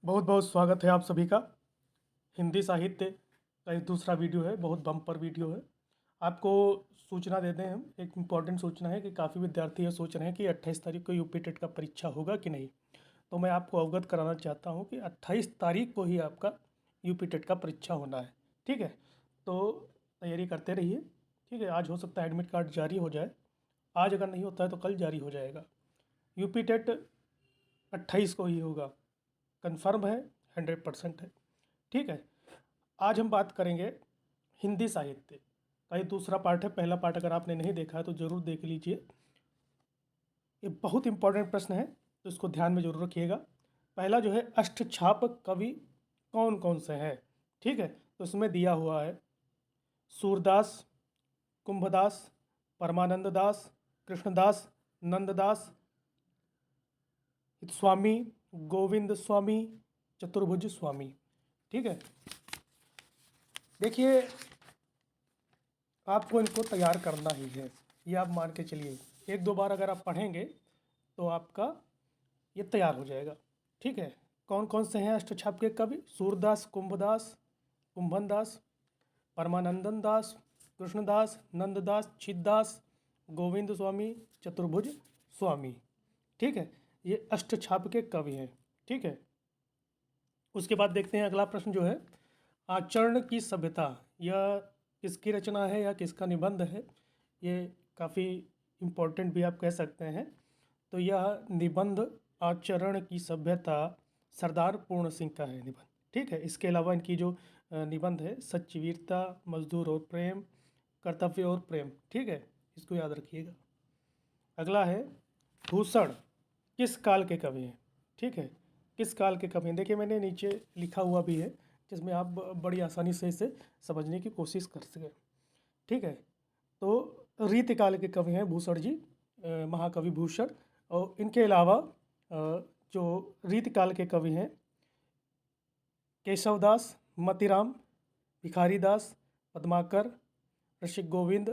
बहुत बहुत स्वागत है आप सभी का। हिंदी साहित्य का ये दूसरा वीडियो है, बहुत बम्पर वीडियो है। आपको सूचना देते हैं हम, एक इम्पॉर्टेंट सूचना है कि काफ़ी विद्यार्थी ये सोच रहे हैं कि 28 तारीख को यूपी टेट का परीक्षा होगा कि नहीं। तो मैं आपको अवगत कराना चाहता हूँ कि 28 तारीख को ही आपका यूपी टेट का परीक्षा होना है। ठीक है, तो तैयारी करते रहिए। ठीक है, आज हो सकता है एडमिट कार्ड जारी हो जाए, आज अगर नहीं होता है तो कल जारी हो जाएगा। यूपी टेट 28 को ही होगा, कन्फर्म है, 100% है। ठीक है, आज हम बात करेंगे हिंदी साहित्य का। ये दूसरा पार्ट है, पहला पार्ट अगर आपने नहीं देखा है तो ज़रूर देख लीजिए। ये बहुत इंपॉर्टेंट प्रश्न है, तो इसको ध्यान में जरूर रखिएगा। पहला जो है, अष्टछाप कवि कौन कौन से हैं। ठीक है, तो इसमें दिया हुआ है सूरदास, कुंभदास, परमानंद दास, कृष्णदास, नंददास, स्वामी, गोविंद स्वामी, चतुर्भुज स्वामी। ठीक है, देखिए आपको इनको तैयार करना ही है, ये आप मान के चलिए। एक दो बार अगर आप पढ़ेंगे तो आपका ये तैयार हो जाएगा। ठीक है, कौन कौन से हैं अष्टछाप के कवि? सूरदास, कुंभदास, कुंभन दास, परमानंदन दास, कृष्णदास, नंददास, छिददास, गोविंद स्वामी, चतुर्भुज स्वामी। ठीक है, ये अष्टछाप के कवि हैं। ठीक है, उसके बाद देखते हैं अगला प्रश्न जो है, आचरण की सभ्यता, यह किसकी रचना है या किसका निबंध है? ये काफ़ी इम्पोर्टेंट भी आप कह सकते हैं। तो यह निबंध आचरण की सभ्यता सरदार पूर्ण सिंह का है निबंध। ठीक है, इसके अलावा इनकी जो निबंध है, सच्ची वीरता, मजदूर और प्रेम, कर्तव्य और प्रेम। ठीक है, इसको याद रखिएगा। अगला है, भूषण किस काल के कवि हैं? ठीक है, किस काल के कवि हैं? देखिए मैंने नीचे लिखा हुआ भी है, जिसमें आप बड़ी आसानी से इसे समझने की कोशिश कर सकें। ठीक है, तो रीतिकाल के कवि हैं भूषण जी, महाकवि भूषण। और इनके अलावा जो रीतिकाल के कवि हैं, केशवदास, मतीराम, भिखारीदास, पद्माकर, रसिक गोविंद,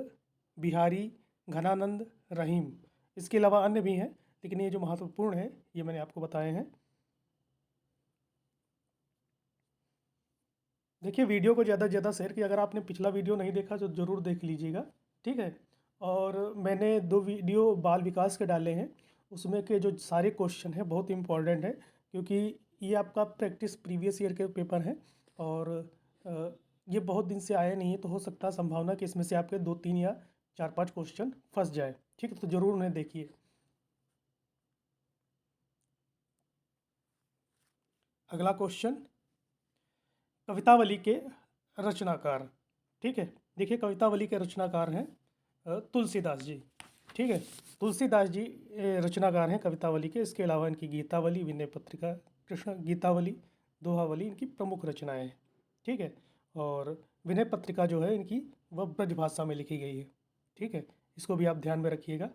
बिहारी, घनानंद, रहीम। इसके अलावा अन्य भी हैं, लेकिन ये जो महत्वपूर्ण है ये मैंने आपको बताए हैं। देखिए वीडियो को ज़्यादा से ज़्यादा शेयर किया, अगर आपने पिछला वीडियो नहीं देखा तो ज़रूर देख लीजिएगा। ठीक है, और मैंने 2 वीडियो बाल विकास के डाले हैं, उसमें के जो सारे क्वेश्चन हैं बहुत इंपॉर्टेंट है, क्योंकि ये आपका प्रैक्टिस प्रीवियस ईयर के पेपर हैं और अ, ये बहुत दिन से आए नहीं है, तो हो सकता है संभावना कि इसमें से आपके 2-3 या 4-5 क्वेश्चन फंस जाए। ठीक है, तो ज़रूर उन्हें देखिए। अगला क्वेश्चन, कवितावली के रचनाकार। ठीक है, देखिए कवितावली के रचनाकार हैं तुलसीदास जी। ठीक है, तुलसीदास जी रचनाकार हैं कवितावली के। इसके अलावा इनकी गीतावली, विनय पत्रिका, कृष्ण गीतावली, दोहावली इनकी प्रमुख रचनाएं हैं। ठीक है, और विनय पत्रिका जो है इनकी वह ब्रजभाषा में लिखी गई है। ठीक है, इसको भी आप ध्यान में रखिएगा।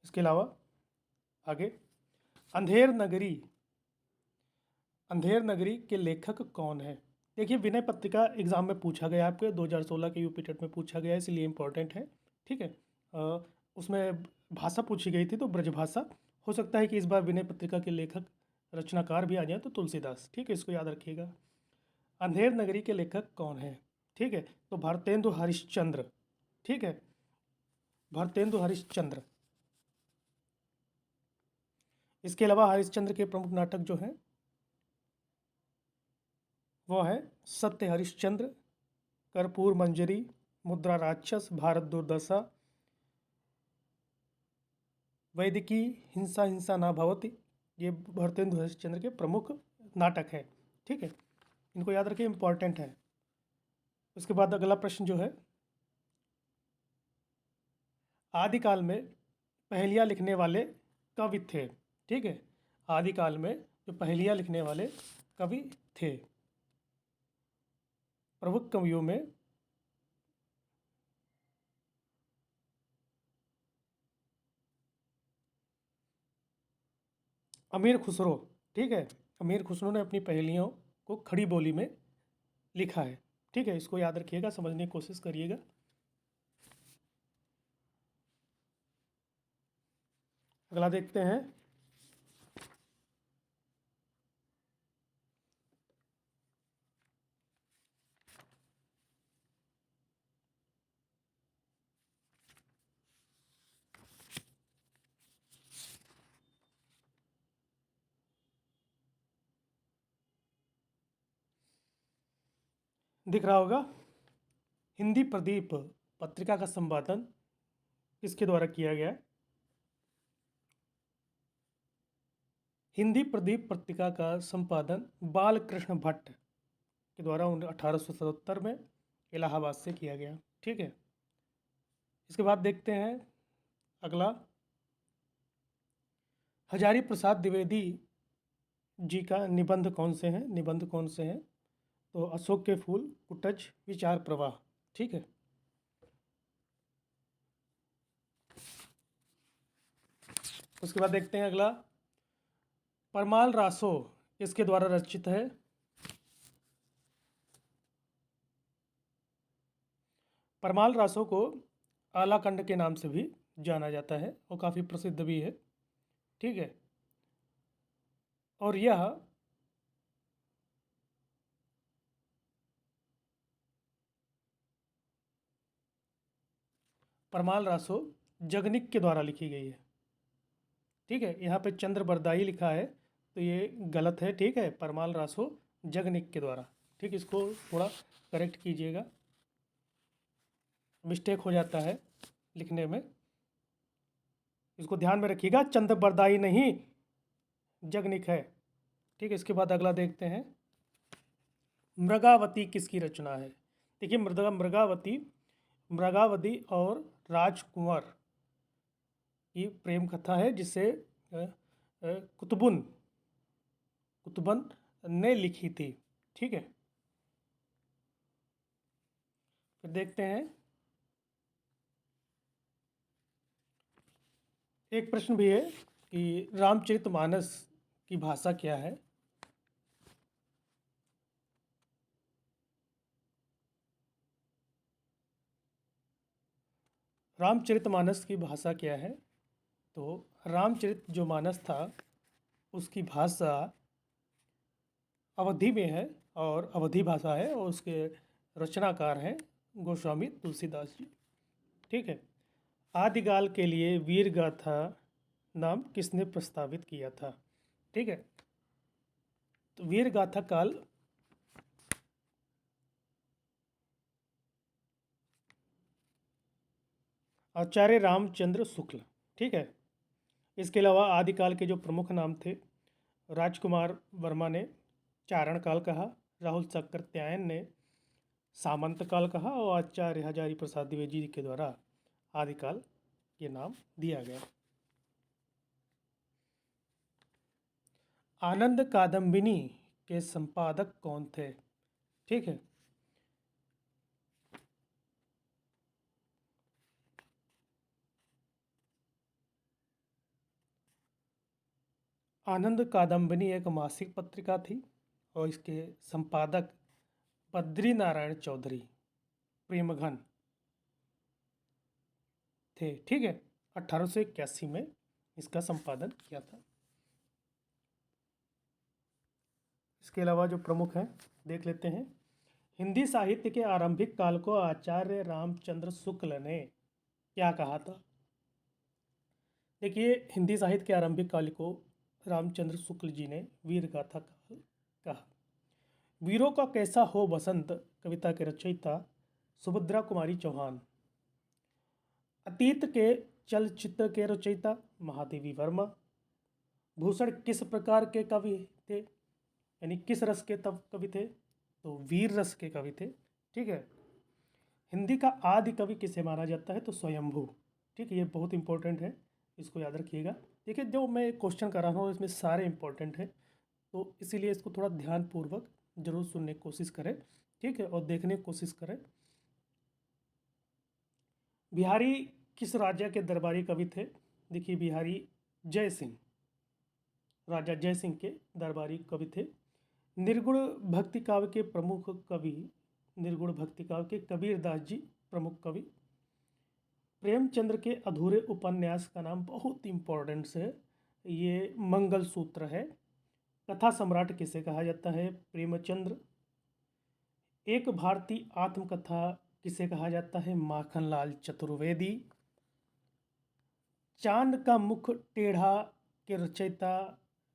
इसके अलावा आगे, अंधेर नगरी, अंधेर नगरी के लेखक कौन है? देखिए विनय पत्रिका एग्जाम में पूछा गया, आपके 2016 के यूपी टेट में पूछा गया है, इसलिए इम्पोर्टेंट है। ठीक है, उसमें भाषा पूछी गई थी तो ब्रजभाषा। हो सकता है कि इस बार विनय पत्रिका के लेखक रचनाकार भी आ जाए तो तुलसीदास। ठीक है, इसको याद रखिएगा। अंधेर नगरी के लेखक कौन है? ठीक है, तो भारतेंदु हरिश्चंद्र। ठीक है, भारतेंदु हरिश्चंद्र। इसके अलावा हरिश्चंद्र के प्रमुख नाटक जो हैं वो है सत्य हरिश्चंद्र, कर्पूर मंजरी, मुद्रा राक्षस, भारत दुर्दशा, वैदिकी, हिंसा हिंसा ना भवति। ये भारतेंदु हरिश्चंद्र के प्रमुख नाटक हैं। ठीक है, इनको याद रखिए, इंपॉर्टेंट है। उसके बाद अगला प्रश्न जो है, आदिकाल में पहेलियाँ लिखने वाले कवि थे। ठीक है, आदिकाल में जो पहेलियाँ लिखने वाले कवि थे, प्रमुख कवियों में अमीर खुसरो। ठीक है, अमीर खुसरो ने अपनी पहेलियों को खड़ी बोली में लिखा है। ठीक है, इसको याद रखिएगा, समझने की कोशिश करिएगा। अगला देखते हैं। दिख रहा होगा, हिंदी प्रदीप पत्रिका का संपादन किसके द्वारा किया गया? हिंदी प्रदीप पत्रिका का संपादन बालकृष्ण भट्ट के द्वारा 1877 में इलाहाबाद से किया गया। ठीक है, इसके बाद देखते हैं अगला, हजारी प्रसाद द्विवेदी जी का निबंध कौन से हैं? निबंध कौन से हैं? तो अशोक के फूल, कुटज, विचार प्रवाह। ठीक है, उसके बाद देखते हैं अगला, परमाल रासो इसके द्वारा रचित है? परमाल रासो को आलाकंड के नाम से भी जाना जाता है और काफ़ी प्रसिद्ध भी है। ठीक है, और यह परमाल रासो जगनिक के द्वारा लिखी गई है। ठीक है, यहाँ पे चंद्र बरदाई लिखा है तो ये गलत है। ठीक है, परमाल रासो जगनिक के द्वारा। ठीक, इसको थोड़ा करेक्ट कीजिएगा, मिस्टेक हो जाता है लिखने में, इसको ध्यान में रखिएगा, चंद्र बरदाई नहीं जगनिक है। ठीक है, इसके बाद अगला देखते हैं, मृगावती किसकी रचना है? देखिए, मृगावती और राजकुंवर की प्रेम कथा है जिसे कुतुबुन ने लिखी थी। ठीक है, फिर देखते हैं, एक प्रश्न भी है कि रामचरितमानस की भाषा क्या है? रामचरितमानस की भाषा क्या है? तो रामचरित जो मानस था उसकी भाषा अवधि में है और अवधि भाषा है, और उसके रचनाकार हैं गोस्वामी तुलसीदास जी। ठीक है, आदिकाल के लिए वीर गाथा नाम किसने प्रस्तावित किया था? ठीक है, तो वीर गाथा काल आचार्य रामचंद्र शुक्ल। ठीक है, इसके अलावा आदिकाल के जो प्रमुख नाम थे, राजकुमार वर्मा ने चारण काल कहा, राहुल चक्रत्यायन ने सामंत काल कहा, और आचार्य हजारी प्रसाद द्विवेदी जी के द्वारा आदिकाल ये नाम दिया गया। आनंद कादम्बिनी के संपादक कौन थे? ठीक है, आनंद कादम्बिनी एक मासिक पत्रिका थी और इसके संपादक बद्री नारायण चौधरी प्रेमघन थे। ठीक है, 1881 में इसका संपादन किया था। इसके अलावा जो प्रमुख हैं देख लेते हैं, हिंदी साहित्य के आरंभिक काल को आचार्य रामचंद्र शुक्ल ने क्या कहा था? देखिए, हिंदी साहित्य के आरंभिक काल को रामचंद्र शुक्ल जी ने वीर गाथा काल कहा। वीरों का कैसा हो बसंत कविता के रचयिता सुभद्रा कुमारी चौहान। अतीत के चलचित्र के रचयिता महादेवी वर्मा। भूषण किस प्रकार के कवि थे, यानी किस रस के तब कवि थे? तो वीर रस के कवि थे। ठीक है, हिंदी का आदि कवि किसे माना जाता है? तो स्वयंभू। ठीक है, ये बहुत इंपॉर्टेंट है, इसको याद रखिएगा। देखिए, जो मैं क्वेश्चन कर रहा हूँ इसमें सारे इंपॉर्टेंट हैं, तो इसीलिए इसको थोड़ा ध्यानपूर्वक जरूर सुनने की कोशिश करें। ठीक है, और देखने की कोशिश करें। बिहारी किस राजा के दरबारी कवि थे? देखिए, बिहारी जय सिंह, राजा जय सिंह के दरबारी कवि थे। निर्गुण भक्ति काव्य के प्रमुख कवि, निर्गुण भक्ति काव्य के कबीर दास जी प्रमुख कवि। प्रेमचंद्र के अधूरे उपन्यास का नाम बहुत इम्पोर्टेंट है, ये मंगलसूत्र है। कथा सम्राट किसे कहा जाता है? प्रेमचंद्र। एक भारतीय आत्मकथा किसे कहा जाता है? माखनलाल चतुर्वेदी। चांद का मुख टेढ़ा के रचयिता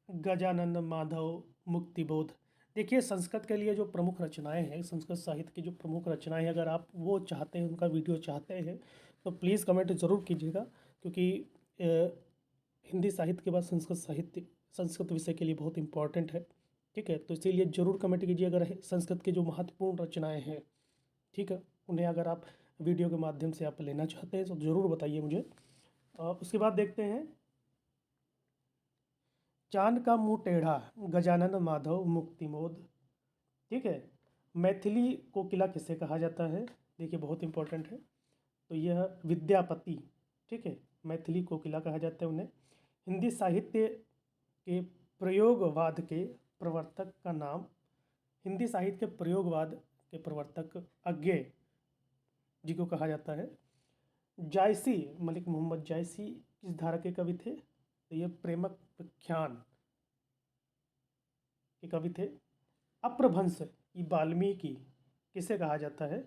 गजानन माधव मुक्तिबोध। देखिए, संस्कृत के लिए जो प्रमुख रचनाएं हैं, संस्कृत साहित्य की जो प्रमुख रचनाएं हैं, अगर आप वो चाहते हैं, उनका वीडियो चाहते हैं, तो प्लीज़ कमेंट ज़रूर कीजिएगा, क्योंकि हिंदी साहित्य के बाद संस्कृत साहित्य संस्कृत विषय के लिए बहुत इम्पोर्टेंट है। ठीक है, तो इसीलिए ज़रूर कमेंट कीजिए अगर संस्कृत की जो महत्वपूर्ण रचनाएँ हैं, ठीक है, उन्हें अगर आप वीडियो के माध्यम से आप लेना चाहते हैं तो ज़रूर बताइए मुझे। उसके बाद देखते हैं, चांद का मुंह टेढ़ा, गजानन माधव मुक्तिमोद। ठीक है, मैथिली कोकिला किसे कहा जाता है? देखिए, बहुत इंपॉर्टेंट है, तो यह विद्यापति। ठीक है, मैथिली कोकिला कहा जाता है उन्हें। हिंदी साहित्य के प्रयोगवाद के प्रवर्तक का नाम? हिंदी साहित्य के प्रयोगवाद के प्रवर्तक अज्ञेय जी को कहा जाता है। जायसी, मलिक मोहम्मद जायसी किस धारा के कवि थे? तो ये प्रेमक व्याख्यान के कवि थे। अप्रभंश ये वाल्मीकि किसे कहा जाता है?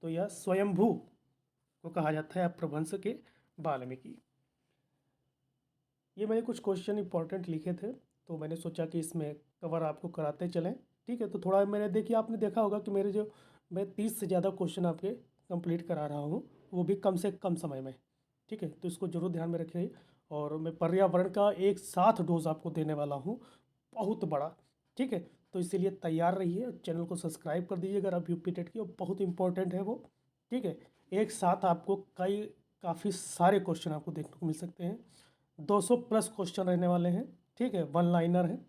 तो यह स्वयंभू को कहा जाता है, अप्रभंश के वाल्मीकि। ये मैंने कुछ क्वेश्चन इंपॉर्टेंट लिखे थे, तो मैंने सोचा कि इसमें कवर आपको कराते चलें। ठीक है, तो थोड़ा मैंने देखिए, आपने देखा होगा कि मैं 30 से ज़्यादा क्वेश्चन आपके कंप्लीट करा रहा हूँ, वो भी कम से कम समय में। ठीक है, तो इसको ज़रूर ध्यान में रखिए। और मैं पर्यावरण का एक साथ डोज आपको देने वाला हूँ, बहुत बड़ा। ठीक है, तो इसीलिए तैयार रहिए, चैनल को सब्सक्राइब कर दीजिए अगर आप यूपी टेट की, और बहुत इंपॉर्टेंट है वो। ठीक है, एक साथ आपको काफ़ी सारे क्वेश्चन आपको देखने को मिल सकते हैं। 200 प्लस क्वेश्चन रहने वाले हैं। ठीक है, वन लाइनर है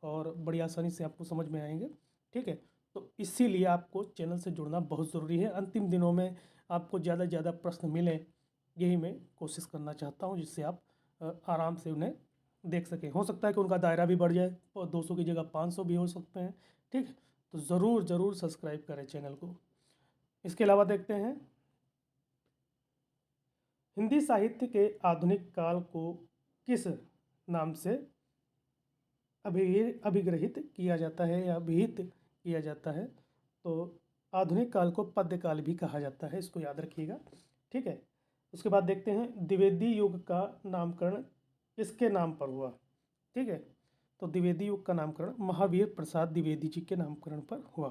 और बड़ी आसानी से आपको समझ में आएंगे। ठीक है, तो इसीलिए आपको चैनल से जुड़ना बहुत ज़रूरी है। अंतिम दिनों में आपको ज़्यादा से ज़्यादा प्रश्न मिलें, यही मैं कोशिश करना चाहता हूँ, जिससे आप आराम से उन्हें देख सकें। हो सकता है कि उनका दायरा भी बढ़ जाए और 200 की जगह 500 भी हो सकते हैं। ठीक है, तो ज़रूर सब्सक्राइब करें चैनल को। इसके अलावा देखते हैं, हिंदी साहित्य के आधुनिक काल को किस नाम से अभिग्रहित किया जाता है या अभिहित किया जाता है? तो आधुनिक काल को पद्यकाल भी कहा जाता है, इसको याद रखिएगा। ठीक है, उसके बाद देखते हैं, द्विवेदी युग का नामकरण किसके नाम पर हुआ? ठीक है, तो द्विवेदी युग का नामकरण महावीर प्रसाद द्विवेदी जी के नामकरण पर हुआ।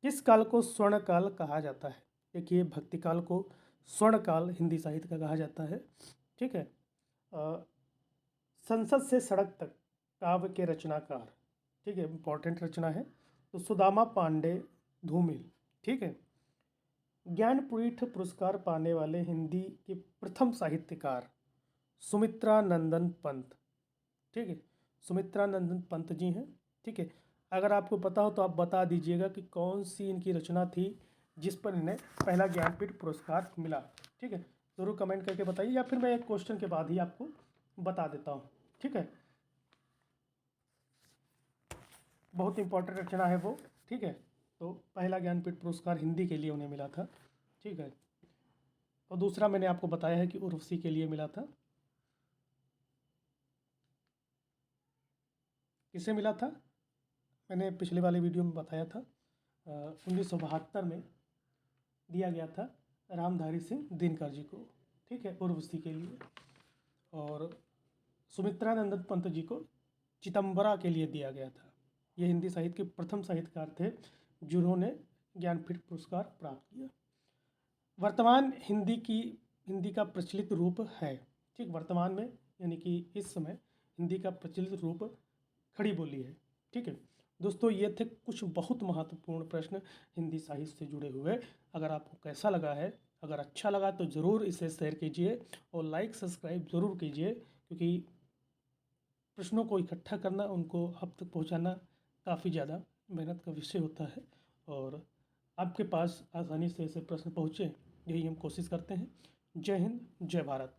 किस काल को स्वर्ण काल कहा जाता है? देखिए, भक्ति काल को स्वर्ण काल हिंदी साहित्य का कहा जाता है। ठीक है, संसद से सड़क तक काव्य के रचनाकार, ठीक है, इंपॉर्टेंट रचना है, तो सुदामा पांडे धूमिल। ठीक है, ज्ञानपीठ पुरस्कार पाने वाले हिंदी के प्रथम साहित्यकार सुमित्रा नंदन पंत। ठीक है, सुमित्रा नंदन पंत जी हैं। ठीक है, अगर आपको पता हो तो आप बता दीजिएगा कि कौन सी इनकी रचना थी जिस पर इन्हें पहला ज्ञानपीठ पुरस्कार मिला। ठीक है, ज़रूर कमेंट करके बताइए, या फिर मैं एक क्वेश्चन के बाद ही आपको बता देता हूँ। ठीक है, बहुत इंपॉर्टेंट रचना है वो। ठीक है, तो पहला ज्ञानपीठ पुरस्कार हिंदी के लिए उन्हें मिला था। ठीक है, और दूसरा मैंने आपको बताया है कि उर्वशी के लिए मिला था। किसे मिला था? मैंने पिछले वाले वीडियो में बताया था, 1972 में दिया गया था रामधारी सिंह दिनकर जी को। ठीक है, उर्वशी के लिए। और सुमित्रा नंदन पंत जी को चिदंबरा के लिए दिया गया था। ये हिंदी साहित्य के प्रथम साहित्यकार थे जिन्होंने ज्ञानपीठ पुरस्कार प्राप्त किया। वर्तमान हिंदी का प्रचलित रूप है। ठीक, वर्तमान में यानी कि इस समय हिंदी का प्रचलित रूप खड़ी बोली है। ठीक है दोस्तों, ये थे कुछ बहुत महत्वपूर्ण प्रश्न हिंदी साहित्य से जुड़े हुए। अगर आपको कैसा लगा है, अगर अच्छा लगा तो ज़रूर इसे शेयर कीजिए और लाइक सब्सक्राइब ज़रूर कीजिए, क्योंकि प्रश्नों को इकट्ठा करना, उनको आप तक पहुंचाना काफ़ी ज़्यादा मेहनत का विषय होता है, और आपके पास आसानी से ऐसे प्रश्न पहुँचे, यही हम कोशिश करते हैं। जय हिंद, जय भारत।